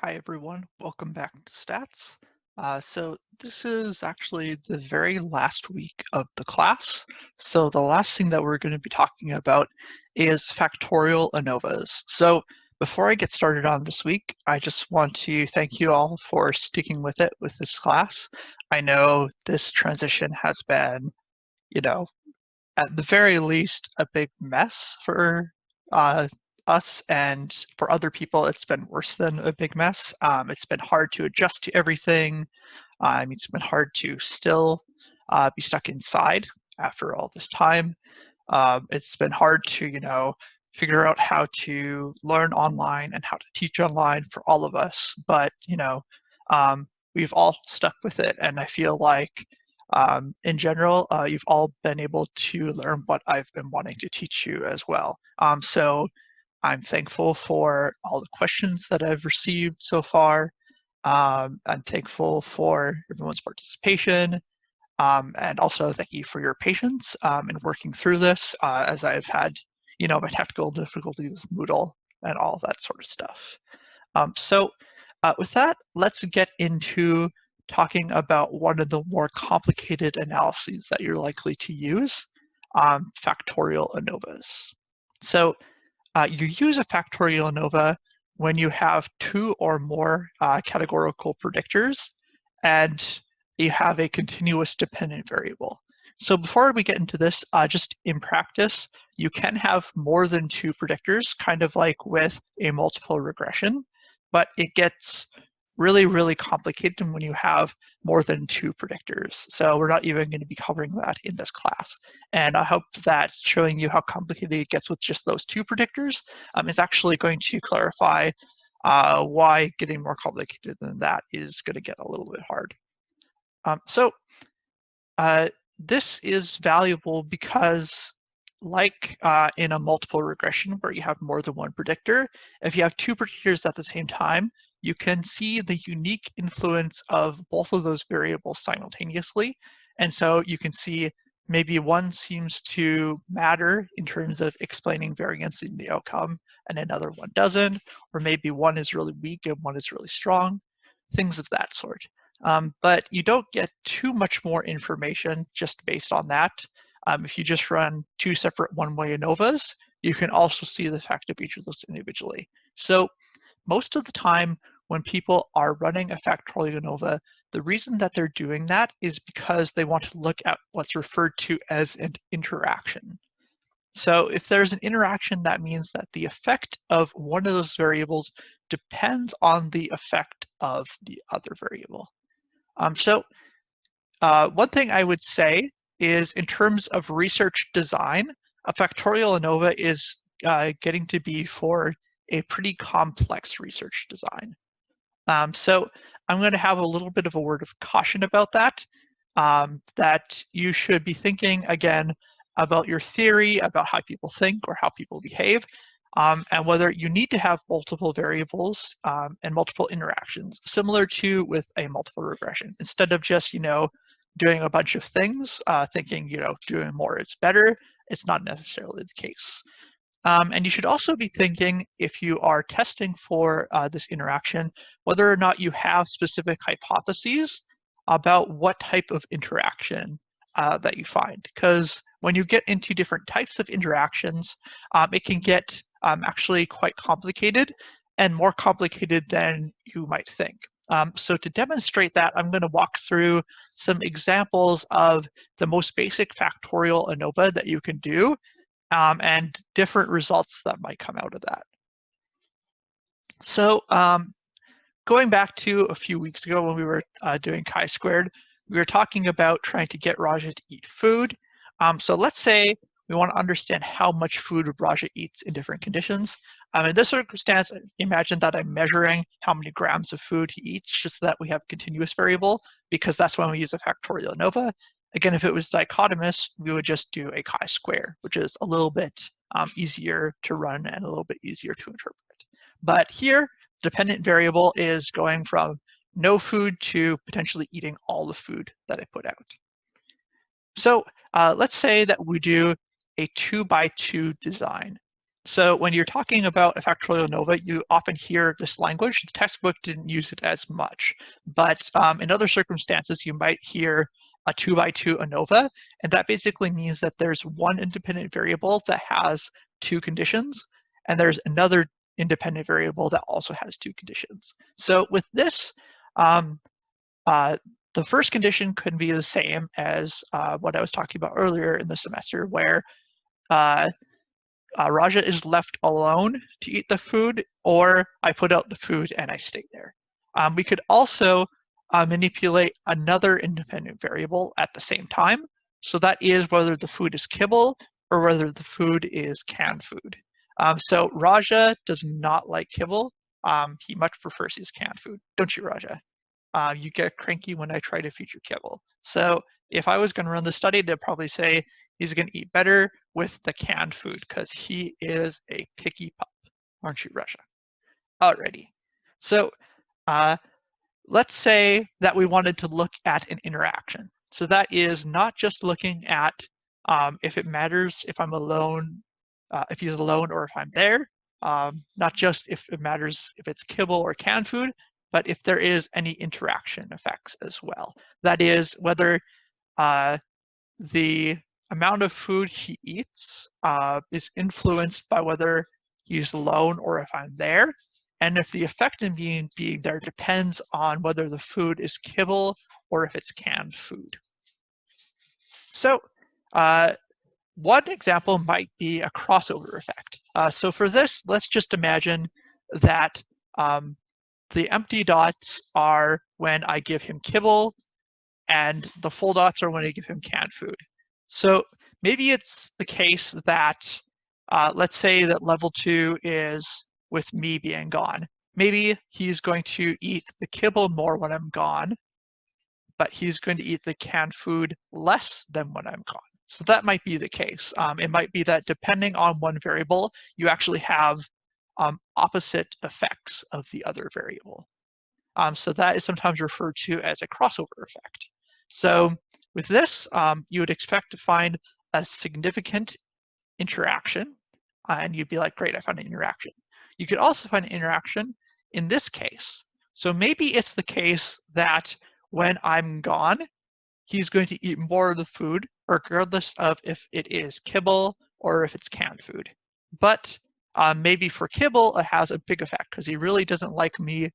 Hi everyone, welcome back to Stats. So this is actually the very last week of the class. So the last thing that we're going to be talking about is factorial ANOVAs. So before I get started on this week, I just want to thank you all for sticking with it with this class. I know this transition has been, you know, at the very least, a big mess for uh, us, and for other people, it's been worse than a big mess. It's been hard to adjust to everything. It's been hard to still be stuck inside after all this time. It's been hard to, figure out how to learn online and how to teach online for all of us. But, we've all stuck with it. And I feel like, in general, you've all been able to learn what I've been wanting to teach you as well. So I'm thankful for all the questions that I've received so far. I'm thankful for everyone's participation. And also thank you for your patience in working through this, as I've had, my technical difficulties with Moodle and all that sort of stuff. So with that, let's get into talking about one of the more complicated analyses that you're likely to use, factorial ANOVAs. So you use a factorial ANOVA when you have two or more categorical predictors and you have a continuous dependent variable. So before we get into this, just in practice, you can have more than two predictors, kind of like with a multiple regression, but it gets really, really complicated when you have more than two predictors. So we're not even going to be covering that in this class. And I hope that showing you how complicated it gets with just those two predictors is actually going to clarify why getting more complicated than that is going to get a little bit hard. So this is valuable because, like in a multiple regression where you have more than one predictor, if you have two predictors at the same time, you can see the unique influence of both of those variables simultaneously. And so you can see maybe one seems to matter in terms of explaining variance in the outcome and another one doesn't, or maybe one is really weak and one is really strong, things of that sort. But you don't get too much more information just based on that. If you just run two separate one-way ANOVAs, you can also see the effect of each of those individually. So most of the time when people are running a factorial ANOVA, the reason that they're doing that is because they want to look at what's referred to as an interaction. So if there's an interaction, that means that the effect of one of those variables depends on the effect of the other variable. One thing I would say is, in terms of research design, a factorial ANOVA is getting to be for a pretty complex research design. So I'm going to have a little bit of a word of caution about that, that you should be thinking, again, about your theory, about how people think or how people behave, and whether you need to have multiple variables and multiple interactions, similar to with a multiple regression. Instead of just, doing a bunch of things, thinking, doing more is better, it's not necessarily the case. And you should also be thinking, if you are testing for this interaction, whether or not you have specific hypotheses about what type of interaction that you find. Because when you get into different types of interactions, it can get actually quite complicated, and more complicated than you might think. So to demonstrate that, I'm going to walk through some examples of the most basic factorial ANOVA that you can do, and different results that might come out of that. So going back to a few weeks ago when we were doing chi-squared, we were talking about trying to get Raja to eat food. So let's say we want to understand how much food Raja eats in different conditions. In this circumstance, imagine that I'm measuring how many grams of food he eats, just so that we have a continuous variable, because that's when we use a factorial ANOVA. Again, if it was dichotomous, we would just do a chi-square, which is a little bit easier to run and a little bit easier to interpret. But here, dependent variable is going from no food to potentially eating all the food that I put out. So let's say that we do a 2x2 design. So when you're talking about a factorial ANOVA, you often hear this language. The textbook didn't use it as much, but in other circumstances, you might hear a 2x2 ANOVA, and that basically means that there's one independent variable that has two conditions, and there's another independent variable that also has two conditions. So with this, the first condition could be the same as what I was talking about earlier in the semester, where Raja is left alone to eat the food, or I put out the food and I stay there. We could also manipulate another independent variable at the same time. So that is whether the food is kibble or whether the food is canned food. So Raja does not like kibble. He much prefers his canned food. Don't you, Raja? You get cranky when I try to feed you kibble. So if I was going to run the study, they'd probably say he's going to eat better with the canned food because he is a picky pup, aren't you, Raja? Alrighty. So let's say that we wanted to look at an interaction. So that is not just looking at if it matters if I'm alone, if he's alone or if I'm there, not just if it matters if it's kibble or canned food, but if there is any interaction effects as well. That is whether the amount of food he eats is influenced by whether he's alone or if I'm there. And if the effect in being there depends on whether the food is kibble or if it's canned food. So one example might be a crossover effect. So for this, let's just imagine that the empty dots are when I give him kibble, and the full dots are when I give him canned food. So maybe it's the case that, let's say that level 2 is with me being gone. Maybe he's going to eat the kibble more when I'm gone, but he's going to eat the canned food less than when I'm gone. So that might be the case. It might be that depending on one variable, you actually have opposite effects of the other variable. So that is sometimes referred to as a crossover effect. So with this, you would expect to find a significant interaction, and you'd be like, great, I found an interaction. You could also find an interaction in this case. So maybe it's the case that when I'm gone, he's going to eat more of the food, regardless of if it is kibble or if it's canned food. But maybe for kibble, it has a big effect because he really doesn't like me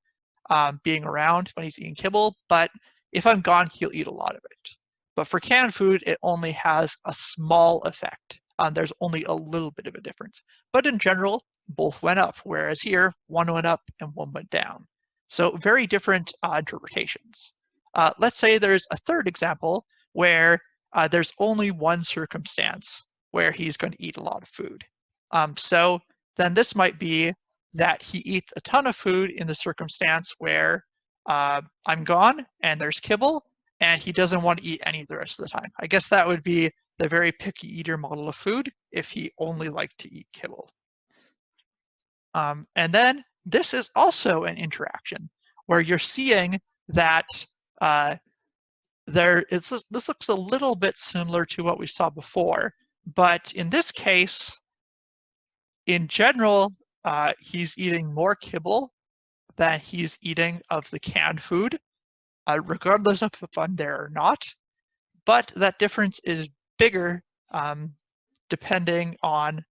being around when he's eating kibble, but if I'm gone, he'll eat a lot of it. But for canned food, it only has a small effect. There's only a little bit of a difference. But in general, both went up, whereas here, one went up and one went down. So very different interpretations. Let's say there's a third example where there's only one circumstance where he's going to eat a lot of food. So then this might be that he eats a ton of food in the circumstance where I'm gone and there's kibble, and he doesn't want to eat any the rest of the time. I guess that would be the very picky eater model of food if he only liked to eat kibble. And then this is also an interaction where you're seeing that this looks a little bit similar to what we saw before, but in this case, in general, he's eating more kibble than he's eating of the canned food, regardless of if I'm there or not. But that difference is bigger depending on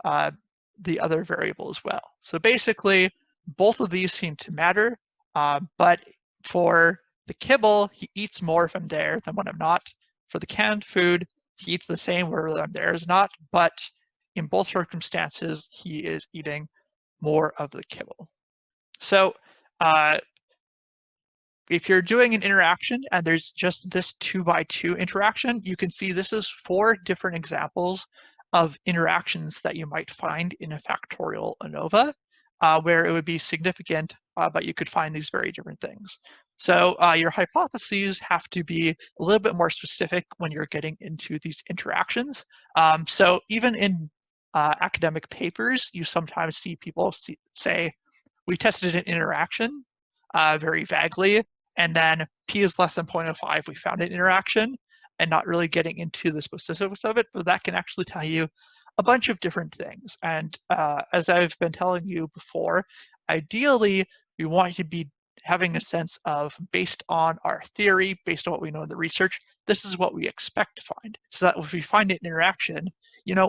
the other variable as well. So basically, both of these seem to matter, but for the kibble, he eats more if I'm there than when I'm not. For the canned food, he eats the same whether I'm there or not, but in both circumstances, he is eating more of the kibble. So if you're doing an interaction and there's just this 2x2 interaction, you can see this is 4 different examples of interactions that you might find in a factorial ANOVA, where it would be significant, but you could find these very different things. So your hypotheses have to be a little bit more specific when you're getting into these interactions. So even in academic papers, you sometimes see people say, we tested an interaction very vaguely, and then p is less than 0.05, we found an interaction, and not really getting into the specifics of it, but that can actually tell you a bunch of different things. And as I've been telling you before, ideally, we want to be having a sense of, based on our theory, based on what we know in the research, this is what we expect to find. So that if we find an interaction,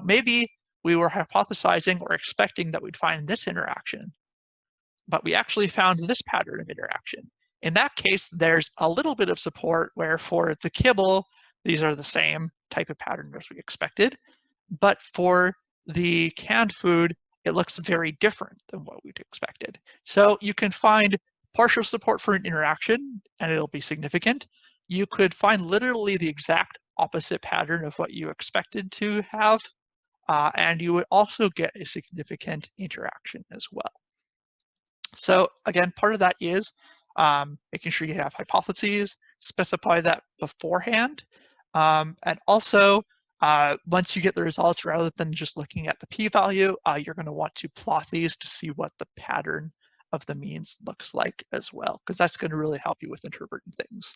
maybe we were hypothesizing or expecting that we'd find this interaction, but we actually found this pattern of interaction. In that case, there's a little bit of support where for the kibble, these are the same type of pattern as we expected. But for the canned food, it looks very different than what we'd expected. So you can find partial support for an interaction, and it'll be significant. You could find literally the exact opposite pattern of what you expected to have, and you would also get a significant interaction as well. So again, part of that is making sure you have hypotheses, specify that beforehand, and also once you get the results, rather than just looking at the p-value, you're going to want to plot these to see what the pattern of the means looks like as well, because that's going to really help you with interpreting things.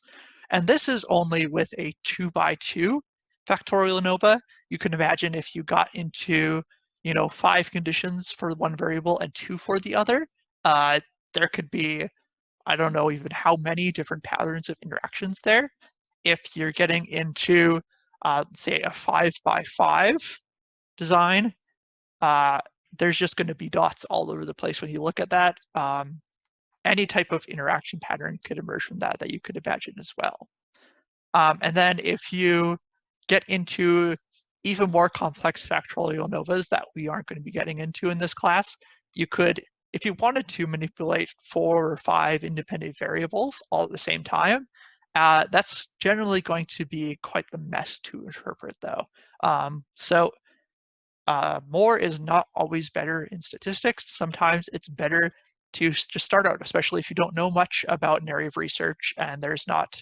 And this is only with a 2x2 factorial ANOVA. You can imagine if you got into 5 conditions for one variable and 2 for the other, there could be, I don't know even how many different patterns of interactions there. If you're getting into, say, a 5x5 design, there's just going to be dots all over the place when you look at that. Any type of interaction pattern could emerge from that you could imagine as well. And then if you get into even more complex factorial ANOVAs that we aren't going to be getting into in this class, you could, if you wanted to manipulate 4 or 5 independent variables all at the same time, that's generally going to be quite the mess to interpret though. So more is not always better in statistics. Sometimes it's better to just start out, especially if you don't know much about an area of research and there's not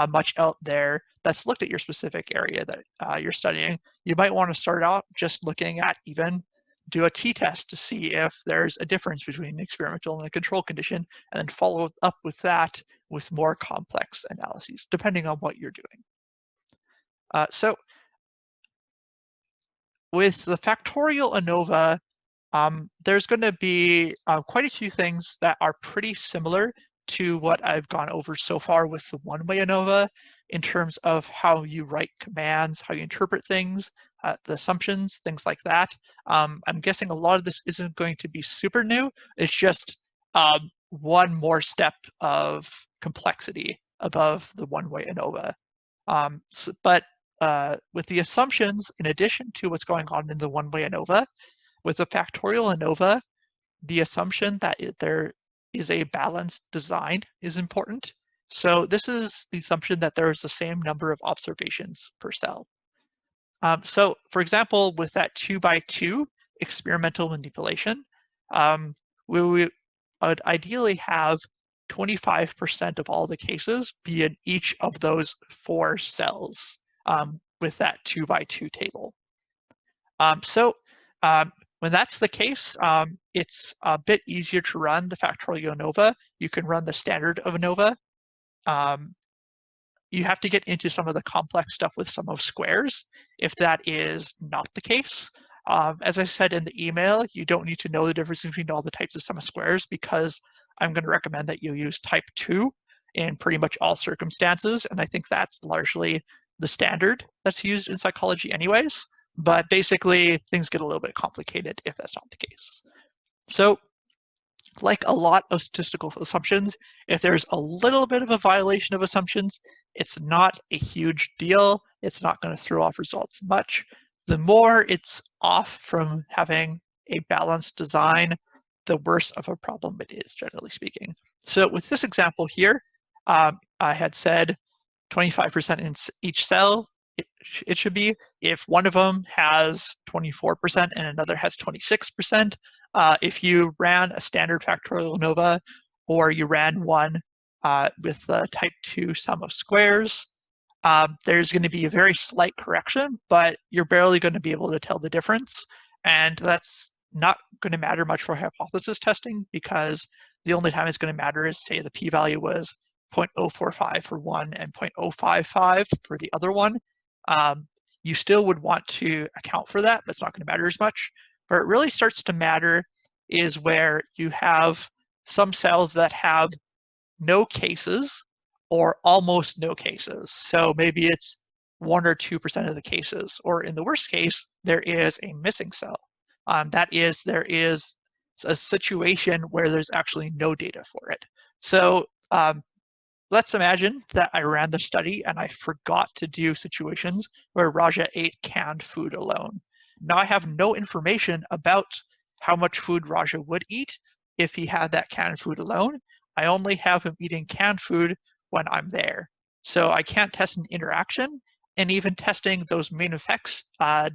much out there that's looked at your specific area that you're studying. You might want to start out just looking at, even do a t-test to see if there's a difference between an experimental and a control condition, and then follow up with that with more complex analyses, depending on what you're doing. So with the factorial ANOVA, there's going to be quite a few things that are pretty similar to what I've gone over so far with the one-way ANOVA in terms of how you write commands, how you interpret things, the assumptions, things like that. I'm guessing a lot of this isn't going to be super new. It's just one more step of complexity above the one-way ANOVA. But with the assumptions, in addition to what's going on in the one-way ANOVA, with the factorial ANOVA, the assumption that there is a balanced design is important. So this is the assumption that there is the same number of observations per cell. So for example, with that 2x2 experimental manipulation, we would ideally have 25% of all the cases be in each of those 4 cells with that 2x2 table. When that's the case, it's a bit easier to run the factorial ANOVA. You can run the standard of ANOVA. You have to get into some of the complex stuff with sum of squares if that is not the case. As I said in the email, you don't need to know the difference between all the types of sum of squares, because I'm going to recommend that you use type 2 in pretty much all circumstances, and I think that's largely the standard that's used in psychology anyways. But basically, things get a little bit complicated if that's not the case. So, like a lot of statistical assumptions, if there's a little bit of a violation of assumptions, it's not a huge deal. It's not going to throw off results much. The more it's off from having a balanced design, the worse of a problem it is, generally speaking. So with this example here, I had said 25% in each cell. It should be. If one of them has 24% and another has 26%, if you ran a standard factorial ANOVA, or you ran one with the type 2 sum of squares, there's going to be a very slight correction, but you're barely going to be able to tell the difference. And that's not going to matter much for hypothesis testing, because the only time it's going to matter is, say, the p-value was 0.045 for one and 0.055 for the other one. you still would want to account for that, but it's not going to matter as much. Where it really starts to matter is where you have some cells that have no cases or almost no cases. So maybe it's 1 or 2% of the cases, or in the worst case, there is a missing cell. That is, there is a situation where there's actually no data for it. So let's imagine that I ran the study and I forgot to do situations where Raja ate canned food alone. Now I have no information about how much food Raja would eat if he had that canned food alone. I only have him eating canned food when I'm there. So I can't test an interaction, and even testing those main effects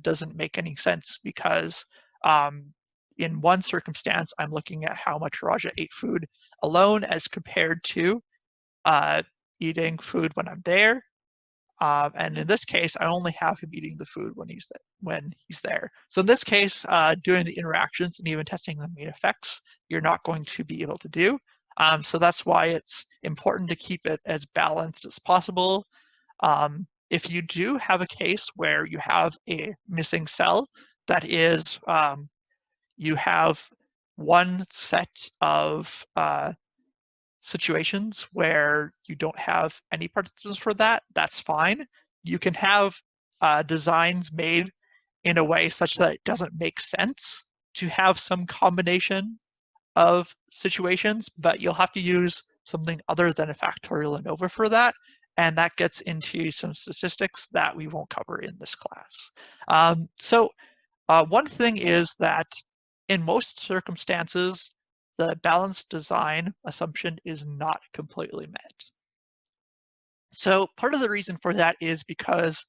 doesn't make any sense because in one circumstance, I'm looking at how much Raja ate food alone as compared to eating food when I'm there. And in this case, I only have him eating the food when he's there. So in this case, doing the interactions and even testing the main effects, you're not going to be able to do. So that's why it's important to keep it as balanced as possible. If you do have a case where you have a missing cell, that is, you have one set of situations where you don't have any participants for that, that's fine. You can have designs made in a way such that it doesn't make sense to have some combination of situations, but you'll have to use something other than a factorial ANOVA for that, and that gets into some statistics that we won't cover in this class. So one thing is that in most circumstances, the balanced design assumption is not completely met. So part of the reason for that is because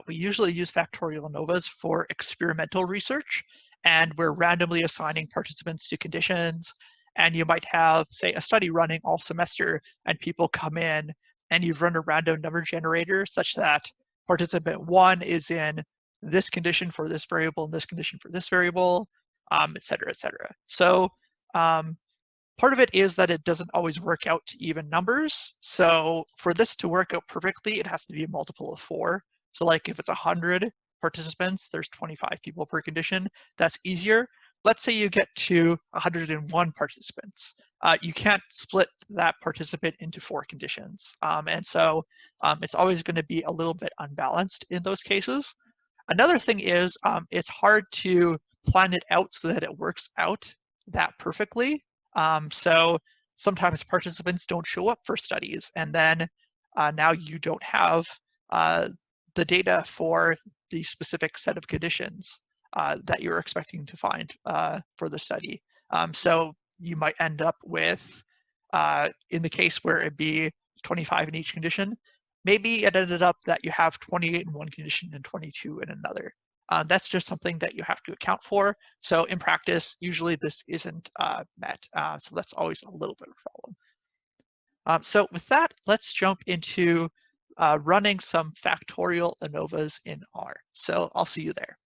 we usually use factorial ANOVAs for experimental research, and we're randomly assigning participants to conditions. And you might have, say, a study running all semester, and people come in, and you've run a random number generator such that participant 1 is in this condition for this variable and this condition for this variable, et cetera, et cetera. So part of it is that it doesn't always work out to even numbers. So for this to work out perfectly, it has to be a multiple of 4. So like if it's 100 participants, there's 25 people per condition. That's easier. Let's say you get to 101 participants. You can't split that participant into 4 conditions. And so it's always going to be a little bit unbalanced in those cases. Another thing is it's hard to plan it out so that it works out that perfectly. So sometimes participants don't show up for studies, and then now you don't have the data for the specific set of conditions that you're expecting to find for the study. So you might end up with, in the case where it'd be 25 in each condition, maybe it ended up that you have 28 in one condition and 22 in another. That's just something that you have to account for. So in practice, usually this isn't met. So that's always a little bit of a problem. So with that, let's jump into running some factorial ANOVAs in R. So I'll see you there.